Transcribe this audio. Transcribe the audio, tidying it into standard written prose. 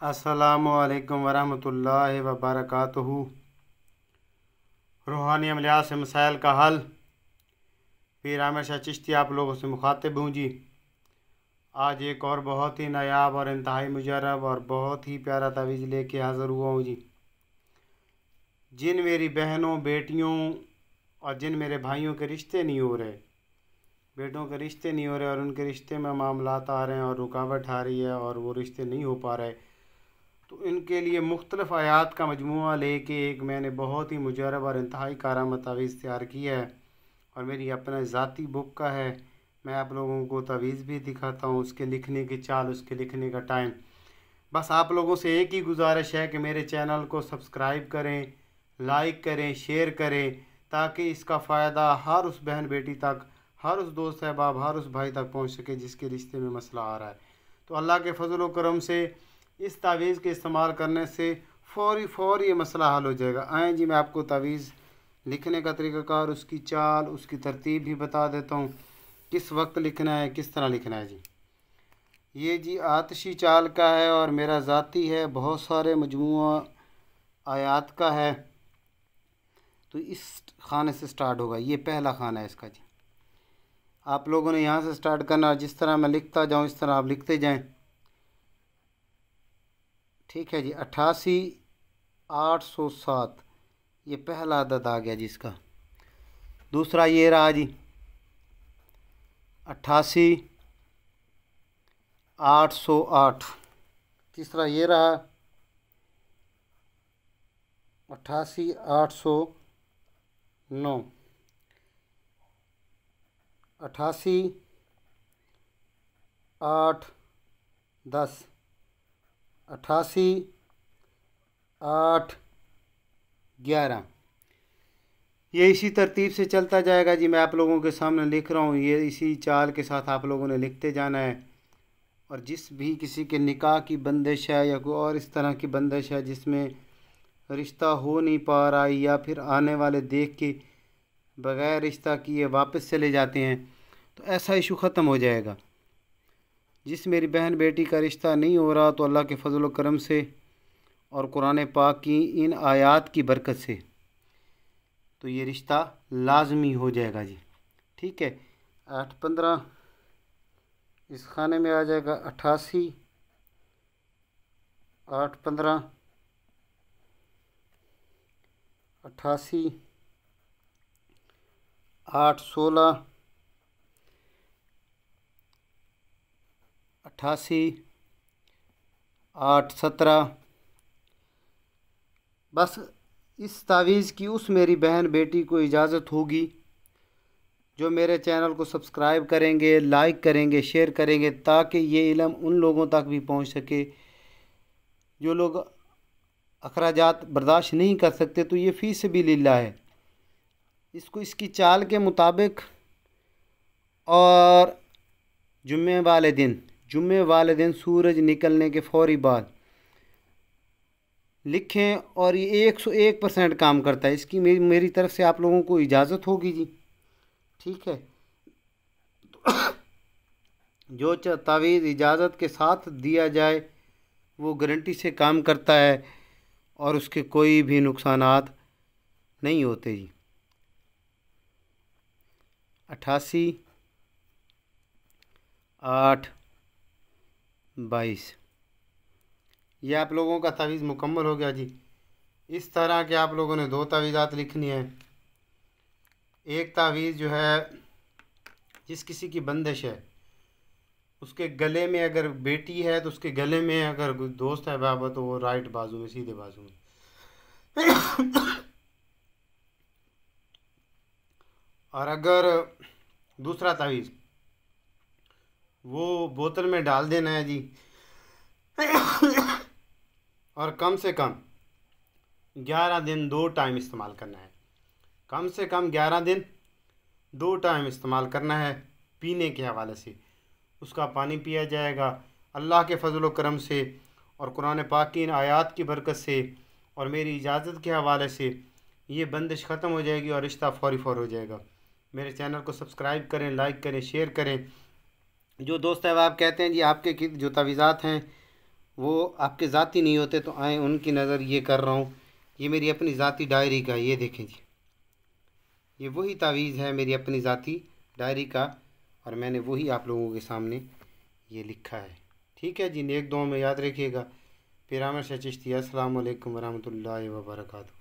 अस्सलामुअलैकुम वरहमतुल्लाहि वबरकातुहू। रूहानी अमलियात से मसाइल का हल। पीर आमिर शाह चिश्ती आप लोगों से मुखातिब हूँ जी। आज एक और बहुत ही नायाब और इंतहाई मुजरब और बहुत ही प्यारा तावीज़ लेके हाज़िर हुआ हूँ जी। जिन मेरी बहनों, बेटियों और जिन मेरे भाइयों के रिश्ते नहीं हो रहे, बेटों के रिश्ते नहीं हो रहे और उनके रिश्ते में मामलात आ रहे हैं और रुकावट आ रही है और वो रिश्ते नहीं हो पा रहे, तो इनके लिए मुख्तलिफ़ आयात का मजमूआ लेके एक मैंने बहुत ही मुजरब और इंतहाई कारआमद तावीज़ तैयार की है और मेरी अपना ज़ाती बुक का है। मैं आप लोगों को तावीज़ भी दिखाता हूँ, उसके लिखने की चाल, उसके लिखने का टाइम। बस आप लोगों से एक ही गुजारिश है कि मेरे चैनल को सब्सक्राइब करें, लाइक करें, शेयर करें, ताकि इसका फ़ायदा हर उस बहन बेटी तक, हर उस दोस्त अहबाब, हर उस भाई तक पहुँच सके जिसके रिश्ते में मसला आ रहा है। तो अल्लाह के फजल व करम से इस तावीज़ के इस्तेमाल करने से फ़ौरी ये मसला हल हो जाएगा। आएँ जी, मैं आपको तावीज़ लिखने का तरीक़ाकार, उसकी चाल, उसकी तरतीब भी बता देता हूँ, किस वक्त लिखना है, किस तरह लिखना है जी। ये जी आतिशी चाल का है और मेरा ज़ाती है, बहुत सारे मजमूआ आयात का है। तो इस खाने से स्टार्ट होगा, ये पहला खाना है इसका जी। आप लोगों ने यहाँ से स्टार्ट करना, जिस तरह मैं लिखता जाऊँ इस तरह आप लिखते जाएँ। ठीक है जी। 88,807 ये पहला अदद आ गया जिसका। दूसरा ये रहा जी 88,808। तीसरा ये रहा 88,809। 88,810। 88,811। ये इसी तरतीब से चलता जाएगा जी। मैं आप लोगों के सामने लिख रहा हूँ, ये इसी चाल के साथ आप लोगों ने लिखते जाना है। और जिस भी किसी के निकाह की बंदिश है या कोई और इस तरह की बंदिश है जिसमें रिश्ता हो नहीं पा रहा है या फिर आने वाले देख के बग़ैर रिश्ता किए वापस चले जाते हैं, तो ऐसा इशू ख़त्म हो जाएगा। जिस मेरी बहन बेटी का रिश्ता नहीं हो रहा, तो अल्लाह के फजल व करम से और कुरान पाक की इन आयात की बरकत से तो ये रिश्ता लाजमी हो जाएगा जी। ठीक है। 815 इस खाने में आ जाएगा। 88,815, 88,816, 88,817। बस इस तावीज़ की उस मेरी बहन बेटी को इजाज़त होगी जो मेरे चैनल को सब्सक्राइब करेंगे, लाइक करेंगे, शेयर करेंगे, ताकि ये इल्म उन लोगों तक भी पहुंच सके जो लोग अखराजात बर्दाश्त नहीं कर सकते। तो ये फ़ी सबिलिल्लाह है। इसको इसकी चाल के मुताबिक और जुम्मे वाले दिन सूरज निकलने के फ़ौरी बाद लिखें और ये 101% काम करता है। इसकी मेरी तरफ से आप लोगों को इजाज़त होगी जी। ठीक है। जो तावीज़ इजाज़त के साथ दिया जाए वो गारंटी से काम करता है और उसके कोई भी नुकसानात नहीं होते जी। 88,822 ये आप लोगों का तावीज़ मुकम्मल हो गया जी। इस तरह के आप लोगों ने 2 तावीज़ात लिखनी है। एक तावीज़ जो है जिस किसी की बंदिश है उसके गले में, अगर बेटी है तो उसके गले में, अगर दोस्त है बाबा तो वो राइट बाजू में, सीधे बाजू में। और अगर दूसरा तावीज़ वो बोतल में डाल देना है जी। और कम से कम 11 दिन 2 टाइम इस्तेमाल करना है। कम से कम 11 दिन 2 टाइम इस्तेमाल करना है। पीने के हवाले से उसका पानी पिया जाएगा अल्लाह के फजल व करम से और कुरान पाक की इन आयात की बरकत से और मेरी इजाज़त के हवाले से ये बंदिश ख़त्म हो जाएगी और रिश्ता फ़ौरी हो जाएगा। मेरे चैनल को सब्सक्राइब करें, लाइक करें, शेयर करें। जो दोस्त अहबाब कहते हैं जी आपके जो तावीज़ात हैं वो आपके ज़ाती नहीं होते तो आए उनकी नज़र ये कर रहा हूँ। ये मेरी अपनी ज़ाती डायरी का, ये देखें जी, ये वही तावीज़ है मेरी अपनी ज़ाती डायरी का, और मैंने वही आप लोगों के सामने ये लिखा है। ठीक है जी, नेक दुआ में याद रखिएगा। पिरामिड से चिश्ती। अस्सलाम वालेकुम वरहमतुल्लाहि वबरकातुहू।